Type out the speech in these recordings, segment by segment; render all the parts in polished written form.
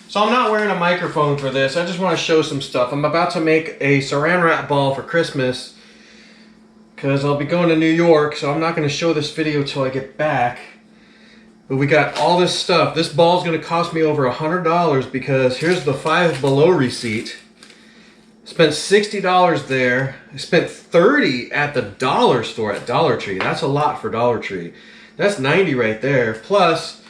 So I'm not wearing a microphone for this. I just want to show some stuff. I'm about to make a Saran wrap ball for Christmas because I'll be going to New York, so I'm not going to show this video till I get back. But we got all this stuff. This ball is going to cost me over $100 because here's the Five Below receipt. Spent $60 there. I spent $30 at the dollar store at Dollar Tree. That's a lot for Dollar Tree. That's $90 right there. Plus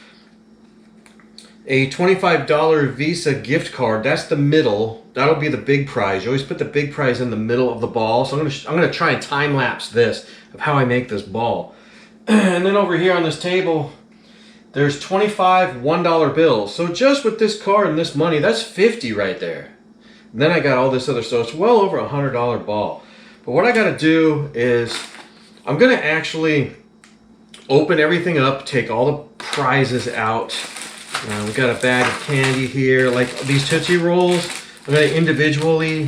a $25 Visa gift card. That's the middle. That'll be the big prize. You always put the big prize in the middle of the ball. So I'm gonna try and time lapse this of how I make this ball. And then over here on this table, there's 25 $1 bills. So just with this card and this money, that's 50 right there. And then I got all this other stuff. It's well over $100 ball. But what I got to do is I'm going to actually open everything up, take all the prizes out. We got a bag of candy here, like these Tootsie Rolls. I'm going to individually,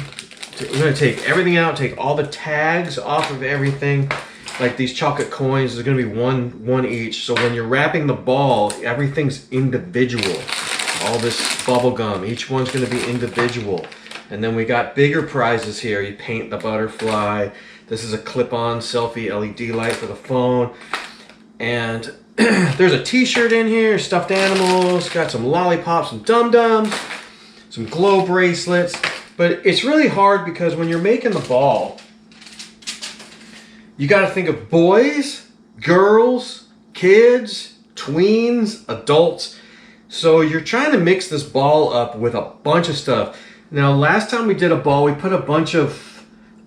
I'm going to take everything out, take all the tags off of everything. Like these chocolate coins, there's going to be one each. So when you're wrapping the ball, everything's individual. All this bubble gum, each one's going to be individual. And then we got bigger prizes here. You paint the butterfly. This is a clip-on selfie LED light for the phone. And there's a t-shirt in here, stuffed animals, got some lollipops, some dum-dums, some glow bracelets. But it's really hard because when you're making the ball, you got to think of boys, girls, kids, tweens, adults. So you're trying to mix this ball up with a bunch of stuff. Now, last time we did a ball, we put a bunch of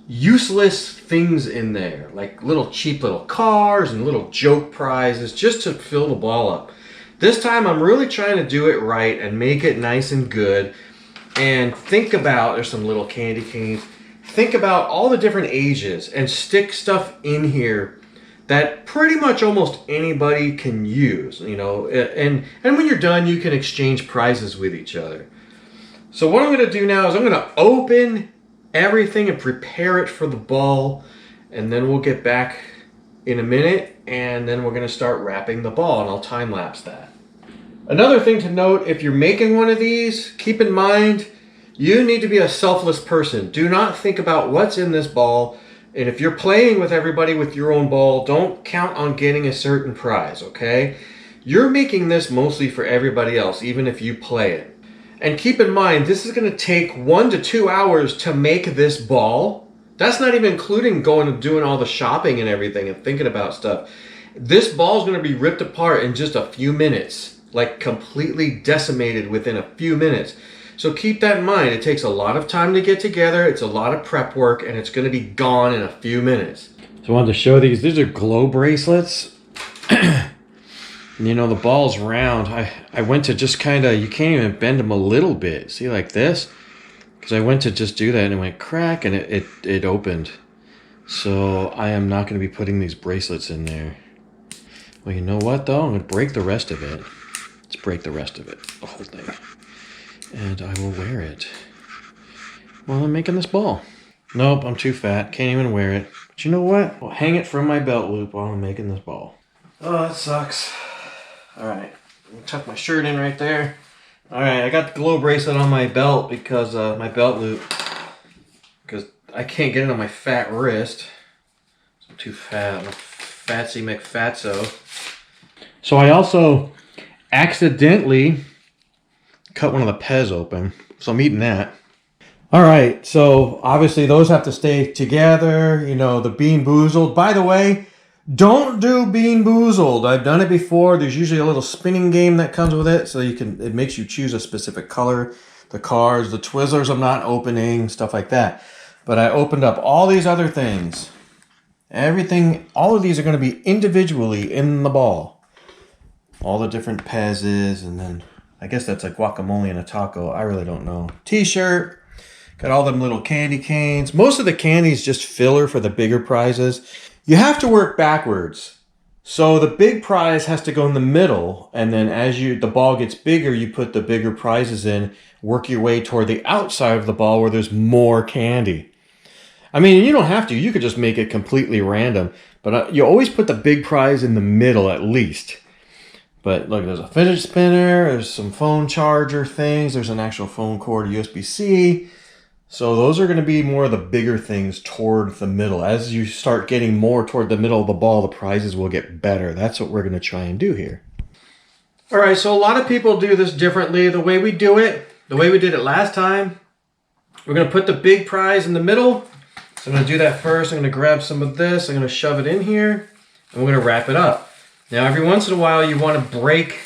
useless things in there, like little cheap little cars and little joke prizes just to fill the ball up. This time, I'm really trying to do it right and make it nice and good. And think about, there's some little candy canes. Think about all the different ages and stick stuff in here that pretty much almost anybody can use, you know. And when you're done, you can exchange prizes with each other. So what I'm going to do now is I'm going to open everything and prepare it for the ball. And then we'll get back in a minute. And then we're going to start wrapping the ball. And I'll time lapse that. Another thing to note, if you're making one of these, keep in mind, you need to be a selfless person. Do not think about what's in this ball. And if you're playing with everybody with your own ball, don't count on getting a certain prize, okay? You're making this mostly for everybody else, even if you play it. And keep in mind, this is going to take 1 to 2 hours to make this ball. That's not even including going and doing all the shopping and everything and thinking about stuff. This ball is going to be ripped apart in just a few minutes, like completely decimated within a few minutes. So keep that in mind. It takes a lot of time to get together. It's a lot of prep work, and it's going to be gone in a few minutes. So I wanted to show these. These are glow bracelets. You know, the ball's round. I went to just kind of, you can't even bend them a little bit. See, like this? Because I went to just do that, and it went crack, and it opened. So I am not going to be putting these bracelets in there. Well, you know what, though? I'm going to break the rest of it. Let's break the rest of it. The whole thing. And I will wear it while I'm making this ball. Nope, I'm too fat. Can't even wear it. But you know what? I'll hang it from my belt loop while I'm making this ball. Oh, that sucks. Alright, I'm going to tuck my shirt in right there. Alright, I got the glow bracelet on my belt because my belt loop. Because I can't get it on my fat wrist. I'm too fat. I'm a fatsy McFatso. So I also accidentally cut one of the Pez open, so I'm eating that. All right, so obviously those have to stay together. You know, the Bean Boozled. By the way, don't do Bean Boozled. I've done it before. There's usually a little spinning game that comes with it, so it makes you choose a specific color. The cards, the Twizzlers, I'm not opening, stuff like that. But I opened up all these other things. Everything, all of these are going to be individually in the ball. All the different Pez's, and then I guess that's like guacamole and a taco. I really don't know. T-shirt. Got all them little candy canes. Most of the candy is just filler for the bigger prizes. You have to work backwards. So the big prize has to go in the middle. And then as the ball gets bigger, you put the bigger prizes in. Work your way toward the outside of the ball where there's more candy. I mean, you don't have to. You could just make it completely random. But you always put the big prize in the middle at least. But look, there's a fidget spinner, there's some phone charger things, there's an actual phone cord, USB-C. So those are going to be more of the bigger things toward the middle. As you start getting more toward the middle of the ball, the prizes will get better. That's what we're going to try and do here. All right, so a lot of people do this differently. The way we do it, the way we did it last time, we're going to put the big prize in the middle. So I'm going to do that first. I'm going to grab some of this. I'm going to shove it in here, and we're going to wrap it up. Now, every once in a while, you want to break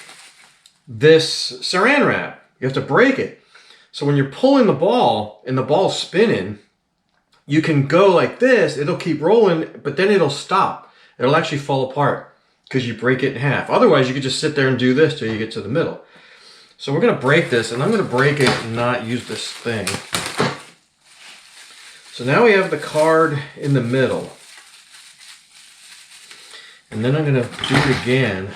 this Saran wrap. You have to break it. So when you're pulling the ball and the ball's spinning, you can go like this. It'll keep rolling, but then it'll stop. It'll actually fall apart because you break it in half. Otherwise, you could just sit there and do this till you get to the middle. So we're going to break this, and I'm going to break it and not use this thing. So now we have the card in the middle. And then I'm going to do it again.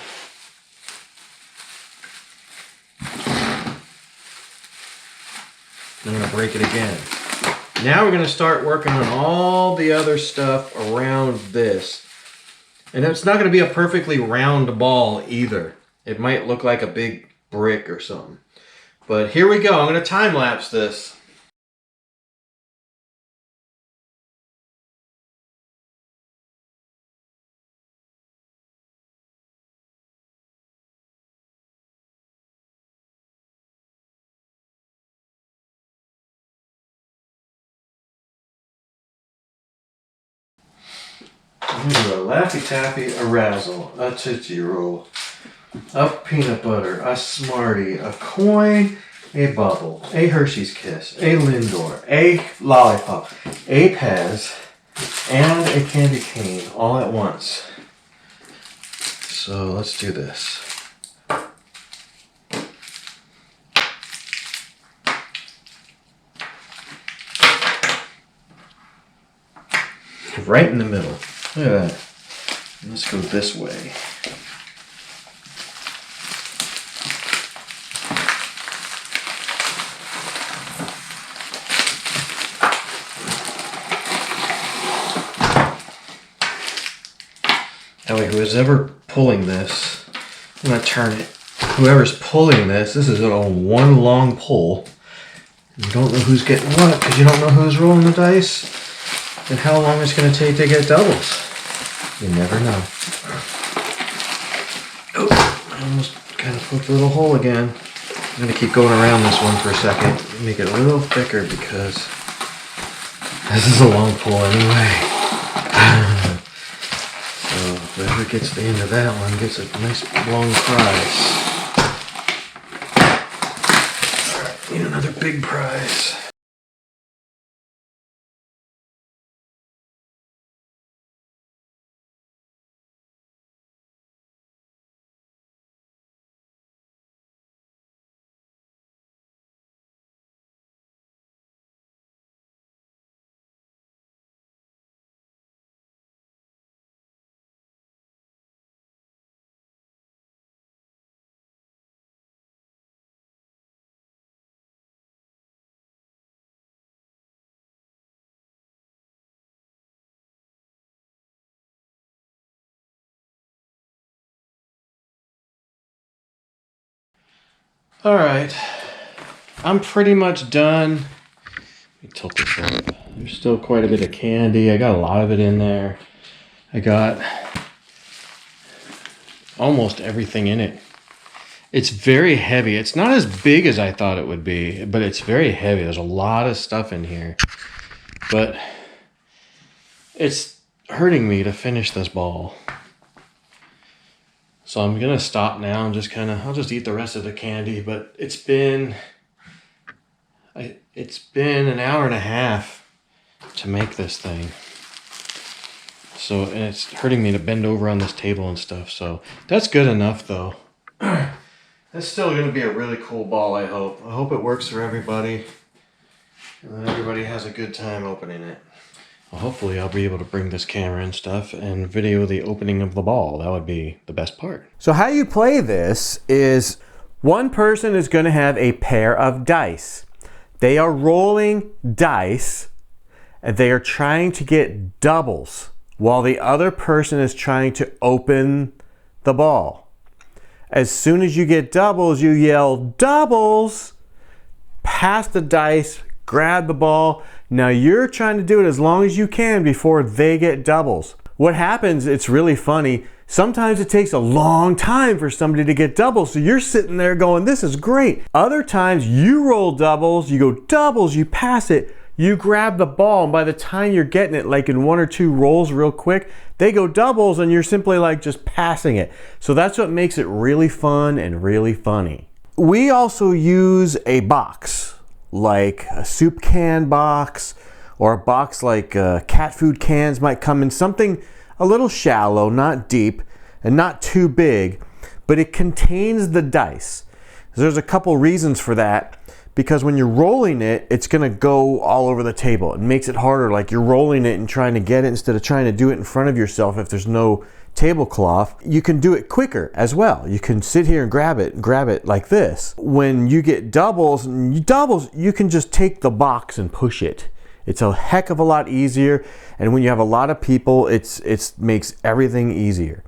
I'm going to break it again. Now we're going to start working on all the other stuff around this. And it's not going to be a perfectly round ball either. It might look like a big brick or something. But here we go. I'm going to time lapse this. I'm going to do a Laffy Taffy, a Razzle, a Tootsie Roll, a peanut butter, a Smartie, a coin, a bubble, a Hershey's Kiss, a Lindor, a lollipop, a Pez, and a candy cane all at once. So let's do this. Right in the middle. Look at that. Let's go this way. That way, whoever's ever pulling this, I'm going to turn it. Whoever's pulling this is a one long pull. You don't know who's getting what because you don't know who's rolling the dice and how long it's going to take to get doubles. You never know. Oh, I almost kind of poked a little hole again. I'm going to keep going around this one for a second. Make it a little thicker because this is a long pull anyway. So whoever gets the end of that one gets a nice long prize. Alright, need another big prize. Alright, I'm pretty much done. Let me tilt this up. There's still quite a bit of candy. I got a lot of it in there. I got almost everything in it. It's very heavy. It's not as big as I thought it would be, but it's very heavy. There's a lot of stuff in here. But it's hurting me to finish this ball. So I'm going to stop now and just I'll just eat the rest of the candy. But it's been an hour and a half to make this thing. So, and it's hurting me to bend over on this table and stuff. So that's good enough though. That's still going to be a really cool ball, I hope. I hope it works for everybody. And that everybody has a good time opening it. Well, hopefully I'll be able to bring this camera and stuff and video the opening of the ball. That would be the best part. So how you play this is one person is going to have a pair of dice. They are rolling dice and they are trying to get doubles while the other person is trying to open the ball. As soon as you get doubles, you yell, doubles! Pass the dice, grab the ball. Now you're trying to do it as long as you can before they get doubles. What happens, it's really funny, sometimes it takes a long time for somebody to get doubles, so you're sitting there going, this is great. Other times you roll doubles, you go doubles, you pass it, you grab the ball, and by the time you're getting it, like in 1 or 2 rolls real quick, they go doubles and you're simply like just passing it. So that's what makes it really fun and really funny. We also use a box, like a soup can box, or a box like cat food cans might come in, something a little shallow, not deep, and not too big, but it contains the dice. There's a couple reasons for that, because when you're rolling it, it's gonna go all over the table. It makes it harder, like you're rolling it and trying to get it instead of trying to do it in front of yourself if there's no tablecloth. You can do it quicker as well. You can sit here and grab it like this. When you get doubles, you can just take the box and push it. It's a heck of a lot easier, and when you have a lot of people, it makes everything easier.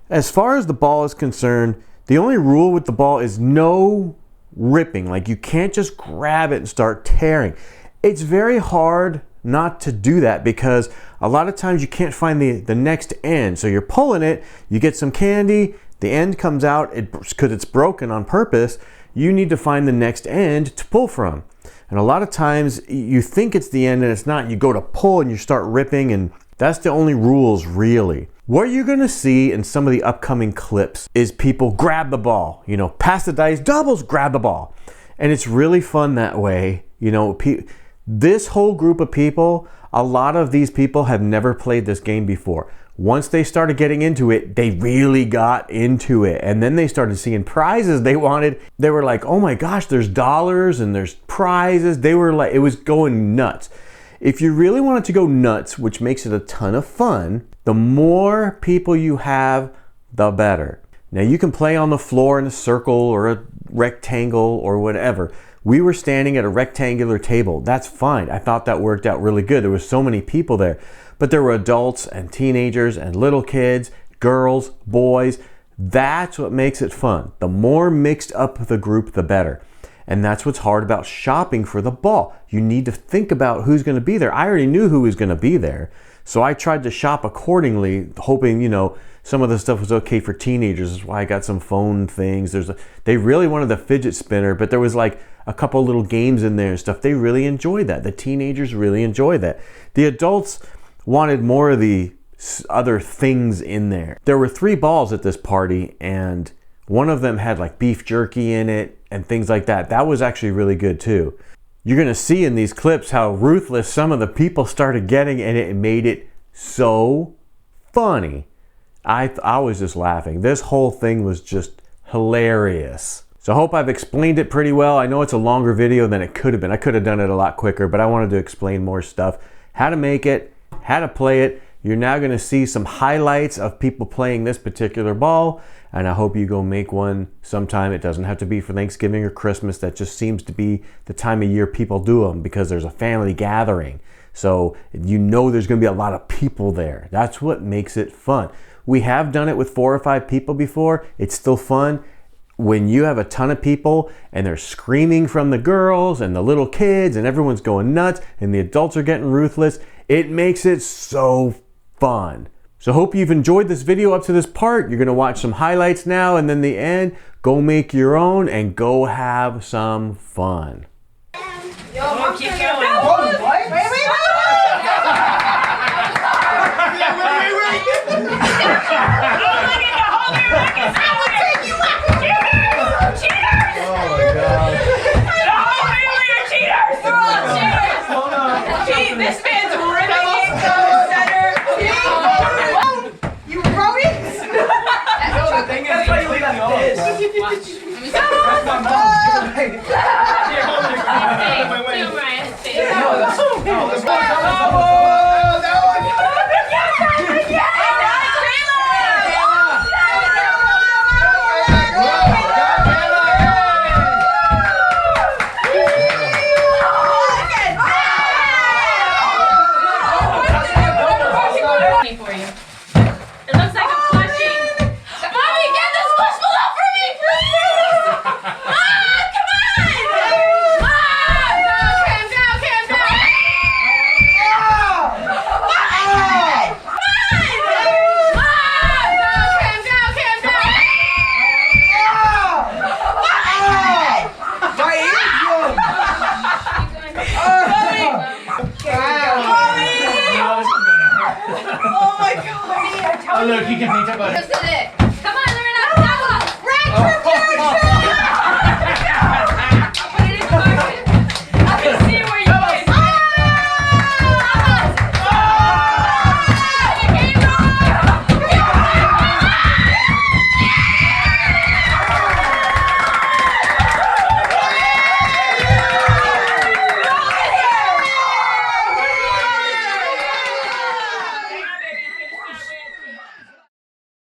As far as the ball is concerned, the only rule with the ball is no ripping. Like, you can't just grab it and start tearing. It's very hard not to do that because a lot of times you can't find the next end. So you're pulling it, you get some candy, the end comes out, because it's broken on purpose, you need to find the next end to pull from. And a lot of times you think it's the end and it's not. You go to pull and you start ripping, and that's the only rules really. What you're gonna see in some of the upcoming clips is people grab the ball, you know, pass the dice, doubles, grab the ball. And it's really fun that way. You know, this whole group of people, a lot of these people have never played this game before. Once they started getting into it, they really got into it. And then they started seeing prizes they wanted. They were like, oh my gosh, there's dollars and there's prizes. They were like, it was going nuts. If you really want it to go nuts, which makes it a ton of fun, the more people you have, the better. Now you can play on the floor in a circle or a rectangle or whatever. We were standing at a rectangular table. That's fine. I thought that worked out really good. There were so many people there. But there were adults and teenagers and little kids, girls, boys. That's what makes it fun. The more mixed up the group, the better. And that's what's hard about shopping for the ball. You need to think about who's going to be there. I already knew who was going to be there. So I tried to shop accordingly, hoping, you know, some of the stuff was okay for teenagers. That's why I got some phone things. They really wanted the fidget spinner, but there was like a couple little games in there and stuff. They really enjoyed that. The teenagers really enjoyed that. The adults wanted more of the other things in there. There were 3 balls at this party, and one of them had like beef jerky in it and things like that. That was actually really good too. You're gonna see in these clips how ruthless some of the people started getting, and it made it so funny. I was just laughing. This whole thing was just hilarious. So I hope I've explained it pretty well. I know it's a longer video than it could have been. I could have done it a lot quicker, but I wanted to explain more stuff. How to make it, how to play it. You're now going to see some highlights of people playing this particular ball, and I hope you go make one sometime. It doesn't have to be for Thanksgiving or Christmas. That just seems to be the time of year people do them because there's a family gathering. So you know there's going to be a lot of people there. That's what makes it fun. We have done it with 4 or 5 people before. It's still fun. When you have a ton of people and they're screaming from the girls and the little kids and everyone's going nuts and the adults are getting ruthless, it makes it so fun. So hope you've enjoyed this video up to this part. You're gonna watch some highlights now, and then the end, go make your own and go have some fun. Yo, Mom, keep going. Oh, what? Wait. This man's ripping it from the center. You wrote it? No, the thing is, that's why you leave like this. Watch. For you. It looks like a plushie. Mommy, get the squishmallow for me! Oh, look, you can paint up a. Just did it.